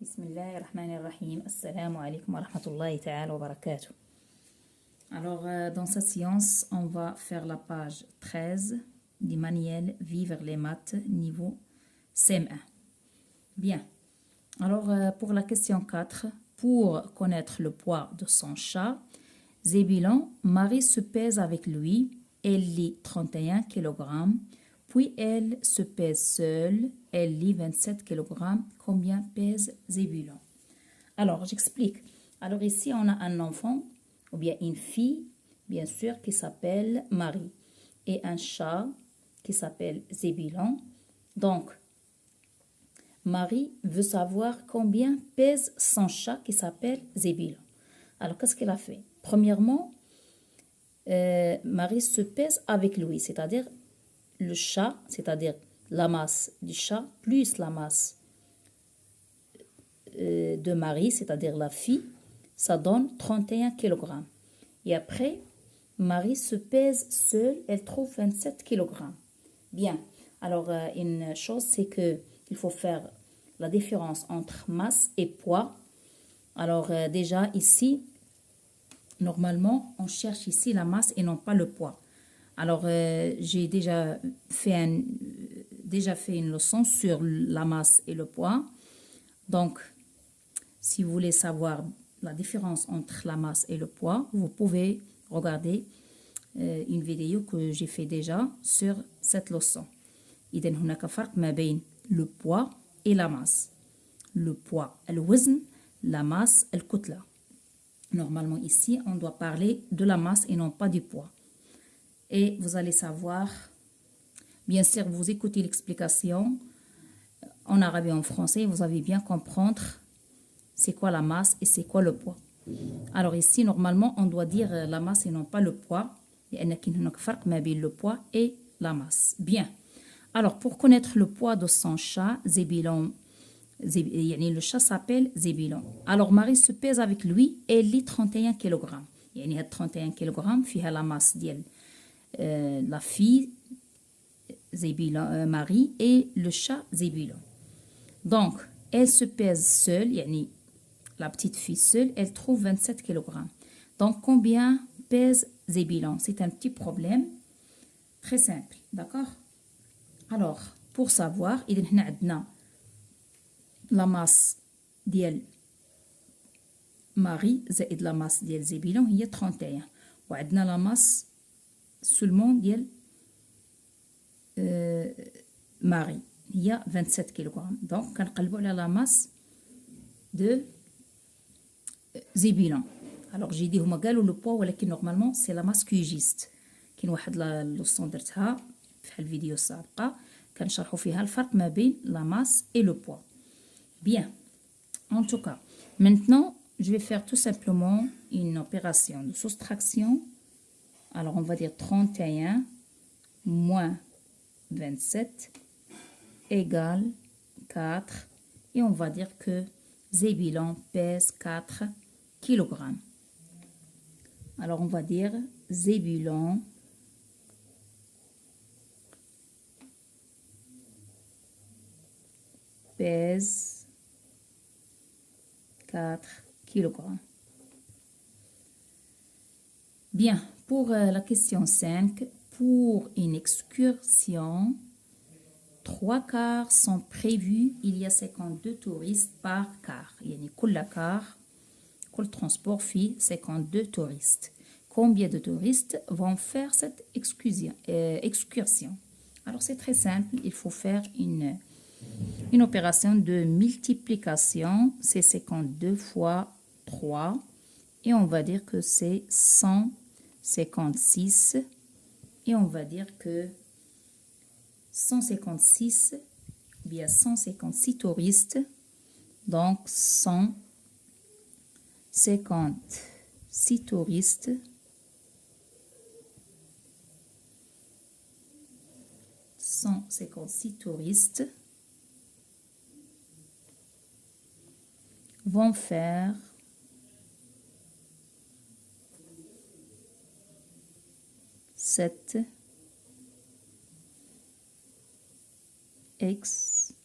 Bismillahirrahmanirrahim. Assalamu alaikum wa rahmatullahi ta'ala wa barakatuh. Alors, dans cette séance, on va faire la page 13 du manuel Vivre les maths niveau CM1. Bien. Alors, pour la question 4, pour connaître le poids de son chat, Zébilon, Marie se pèse avec lui. Elle lit 31 kg. Puis elle se pèse seule, elle lit 27 kg. Combien pèse Zébulon? Alors, j'explique. Alors ici, on a un enfant, ou bien une fille, bien sûr, qui s'appelle Marie. Et un chat qui s'appelle Zébulon. Donc, Marie veut savoir combien pèse son chat qui s'appelle Zébulon. Alors, qu'est-ce qu'elle a fait? Premièrement, Marie se pèse avec lui, c'est-à-dire le chat, c'est-à-dire la masse du chat plus la masse de Marie, c'est-à-dire la fille, ça donne 31 kg. Et après, Marie se pèse seule, elle trouve 27 kg. Bien, alors une chose, c'est qu'il faut faire la différence entre masse et poids. Alors déjà ici, normalement, on cherche ici la masse et non pas le poids. Alors, j'ai déjà fait une leçon sur la masse et le poids. Donc, si vous voulez savoir la différence entre la masse et le poids, vous pouvez regarder une vidéo que j'ai fait déjà sur cette leçon. إذن هناك فرق ما بين le poids et la masse. Le poids, الوزن, la masse, الكتلة. Normalement, ici, on doit parler de la masse et non pas du poids. Et vous allez savoir, bien sûr, vous écoutez l'explication en arabe et en français, vous allez bien comprendre c'est quoi la masse et c'est quoi le poids. Alors ici, normalement, on doit dire la masse et non pas le poids. Il y a un فرق ما بين le poids et la masse. Bien. Alors, pour connaître le poids de son chat, Zébilon, le chat s'appelle Zébilon. Alors, Marie se pèse avec lui et elle lit 31 kg. Il y a 31 kg, فيها la masse ديال la fille Zébilon, Marie, et le chat Zébilon. Donc, elle se pèse seule, la petite fille seule, elle trouve 27 kg. Donc, combien pèse Zébilon? C'est un petit problème très simple, d'accord? Alors, pour savoir, il y a la masse ديال Marie زائد la masse ديال Zébilon هي 31. وعندنا la masse seulement ديال Marie هي 27 kg. Donc كنقلبوا على la masse de Zébilon. Alors j'ai dit هما قالوا le poids ولكن normalement c'est la masse qui est juste. كاين واحد لا لوصون درتها في الفيديو السابقه كنشرحوا فيها الفرق ما بين la masse et le poids. Bien. En tout cas, maintenant je vais faire tout simplement une opération de soustraction. Alors on va dire 31 moins 27 égale 4 et on va dire que Zébilon pèse 4 kg. Alors on va dire Zébilon pèse 4 kg. Bien, pour la question 5, pour une excursion, 3 cars sont prévus, il y a 52 touristes par car. يعني كل car, كل transport fait 52 touristes. Combien de touristes vont faire cette excursion? Alors c'est très simple, il faut faire une opération de multiplication, c'est 52 fois 3 et on va dire que c'est 156 et on va dire que 156, bien 156 touristes, donc 156 touristes vont faire cette excursion.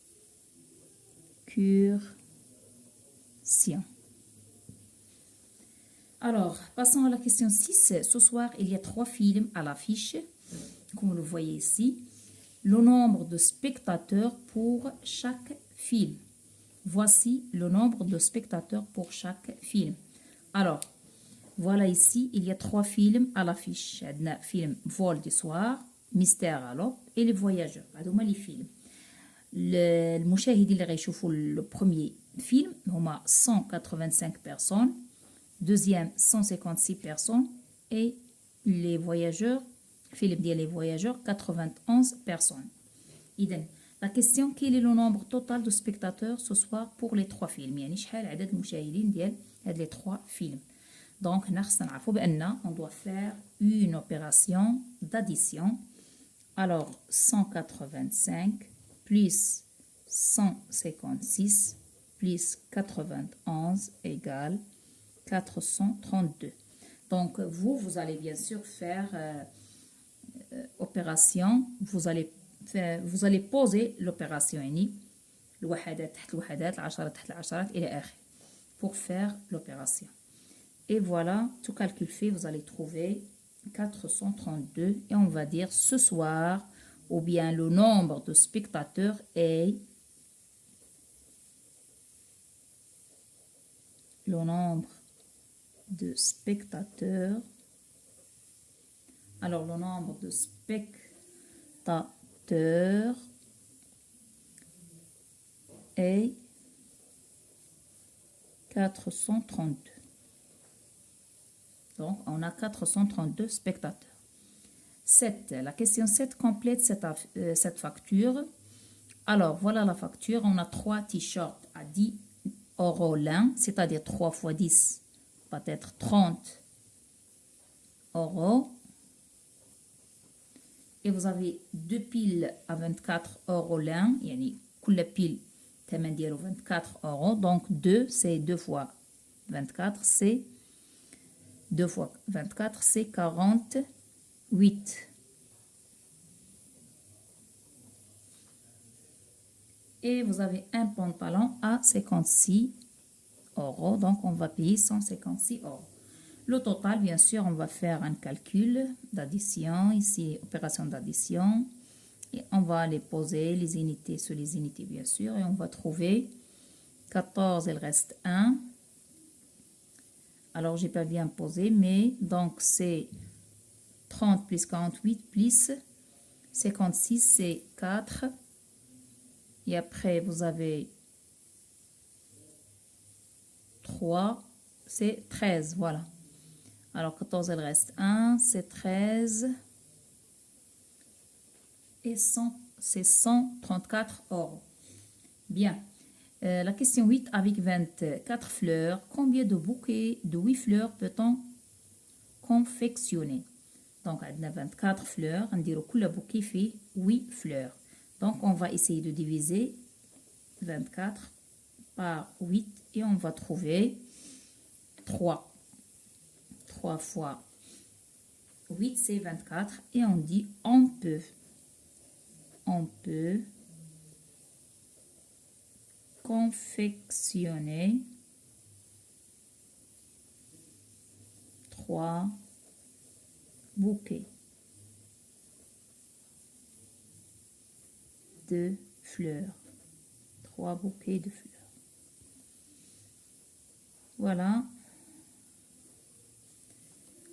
Alors, passons à la question 6. Ce soir, il y a 3 films à l'affiche, comme vous le voyez ici. Le nombre de spectateurs pour chaque film. Voici le nombre de spectateurs pour chaque film. Alors, voilà ici, il y a 3 films à l'affiche. Il y a film Vol du soir, Mystère à l'aube et Les Voyageurs. هذوما les films. المشاهدين اللي غيشوفوا le premier film هما 185 personnes, deuxième 156 personnes et les voyageurs, film ديال les voyageurs 91 personnes. إذن la question, quel est le nombre total de spectateurs ce soir pour les 3 films؟ يعني شحال عدد المشاهدين ديال هاد les 3 films. Donc هنا خصنا نعرفوا بأن on doit faire une opération d'addition. Alors 185 plus 156 plus 91 égale 432. Donc vous allez bien sûr faire opération, vous allez poser l'opération يعني الوحدات تحت الوحدات العشرات تحت العشرات إلى آخره pour faire l'opération. Et voilà, tout calcul fait, vous allez trouver 432 et on va dire ce soir ou bien le nombre de spectateurs est le nombre de spectateurs. Alors le nombre de spectateurs est 432. Donc, on a 432 spectateurs. 7. La question 7 complète cette facture. Alors, voilà la facture. On a 3 t-shirts à 10 € l'un, c'est-à-dire 3 fois 10, peut-être 30 €. Et vous avez 2 piles à 24 € l'un. يعني كل pile الثمن ديالو 24 €. Donc, 2, c'est 2 fois 24, c'est 2 fois 24, c'est 48. Et vous avez un pantalon à 56 €. Donc, on va payer 156 €. Le total, bien sûr, on va faire un calcul d'addition. Ici, opération d'addition. Et on va les poser, les unités sur les unités, bien sûr. Et on va trouver 14, il reste 1. Alors, j'ai pas bien posé, mais donc c'est 30 plus 48 plus 56, c'est 4. Et après, vous avez 3, c'est 13, voilà. Alors, 14, il reste 1, c'est 13. Et c'est 134 €. Bien. La question 8, avec 24 fleurs, combien de bouquets de 8 fleurs peut-on confectionner? Donc, on a 24 fleurs, on dirait que le bouquet fait 8 fleurs. Donc, on va essayer de diviser 24 par 8 et on va trouver 3. 3 fois 8, c'est 24 et on dit on peut confectionner 3 bouquets de fleurs. 3 bouquets de fleurs. Voilà.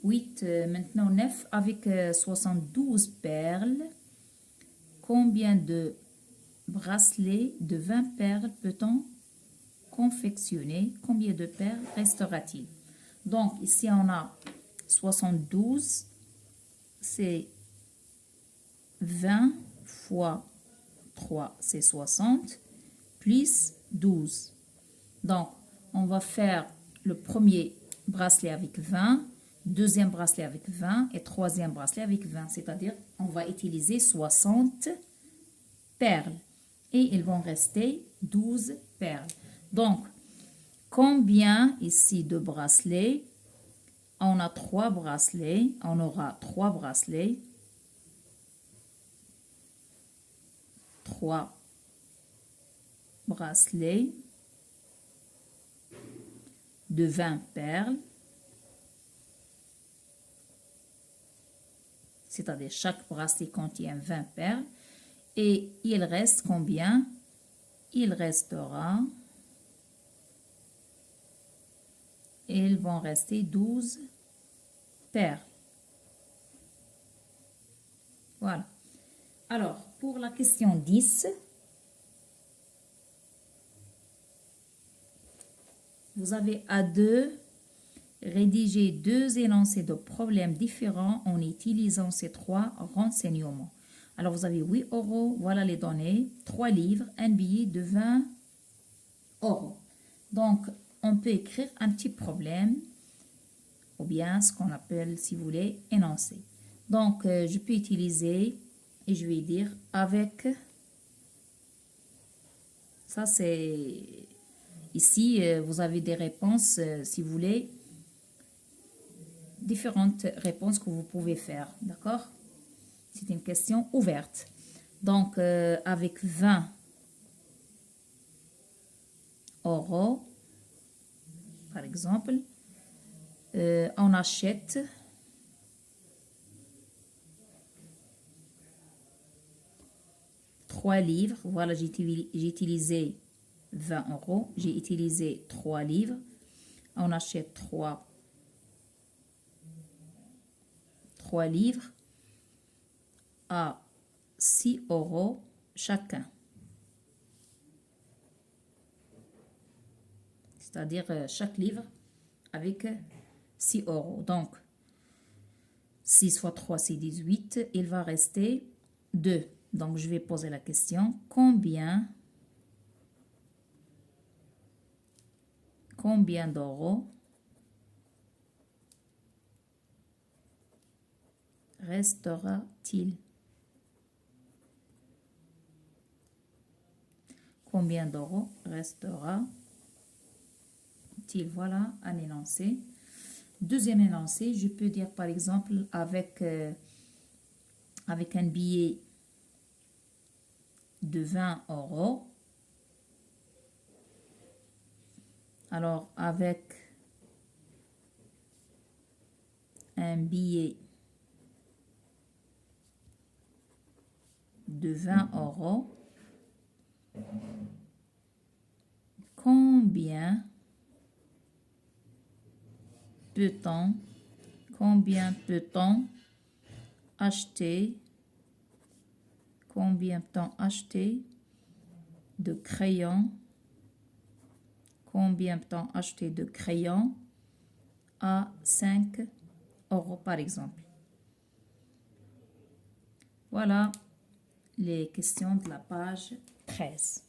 8, maintenant 9, avec 72 perles. Combien de bracelets de 20 perles peut-on confectionner? Combien de perles restera-t-il? Donc, ici, on a 72, c'est 20 fois 3, c'est 60, plus 12. Donc, on va faire le premier bracelet avec 20, deuxième bracelet avec 20 et troisième bracelet avec 20. C'est-à-dire, on va utiliser 60 perles. Et il vont rester 12 perles. Donc, combien ici de bracelets? On a 3 bracelets. On aura 3 bracelets. 3 bracelets. de 20 perles. C'est-à-dire chaque bracelet contient 20 perles. Et il reste combien? Il restera, ils vont rester 12 perles. Voilà. Alors, pour la question 10, vous avez à rédiger deux énoncés de problèmes différents en utilisant ces trois renseignements. Alors, vous avez 8 euros, voilà les données, 3 livres, un billet de 20 euros. Donc, on peut écrire un petit problème ou bien ce qu'on appelle, si vous voulez, énoncé. Donc, je peux utiliser et je vais dire avec, ça c'est, ici, vous avez des réponses, si vous voulez, différentes réponses que vous pouvez faire, d'accord? C'est une question ouverte. Donc, avec 20 euros, par exemple, on achète trois livres. Voilà, j'ai utilisé 20 euros. J'ai utilisé 3 livres. On achète 3 livres à 6 euros chacun. C'est-à-dire chaque livre avec 6 euros. Donc, 6 fois 3, c'est 18. Il va rester 2. Donc, je vais poser la question. Combien d'euros restera-t-il? Combien d'euros restera-t-il? Voilà un énoncé. Deuxième énoncé, je peux dire par exemple avec un billet de 20 euros. Alors, avec un billet de 20 euros, combien peut-on acheter de crayons? Combien peut-on acheter de crayons à 5 euros par exemple? Voilà les questions de la page 13.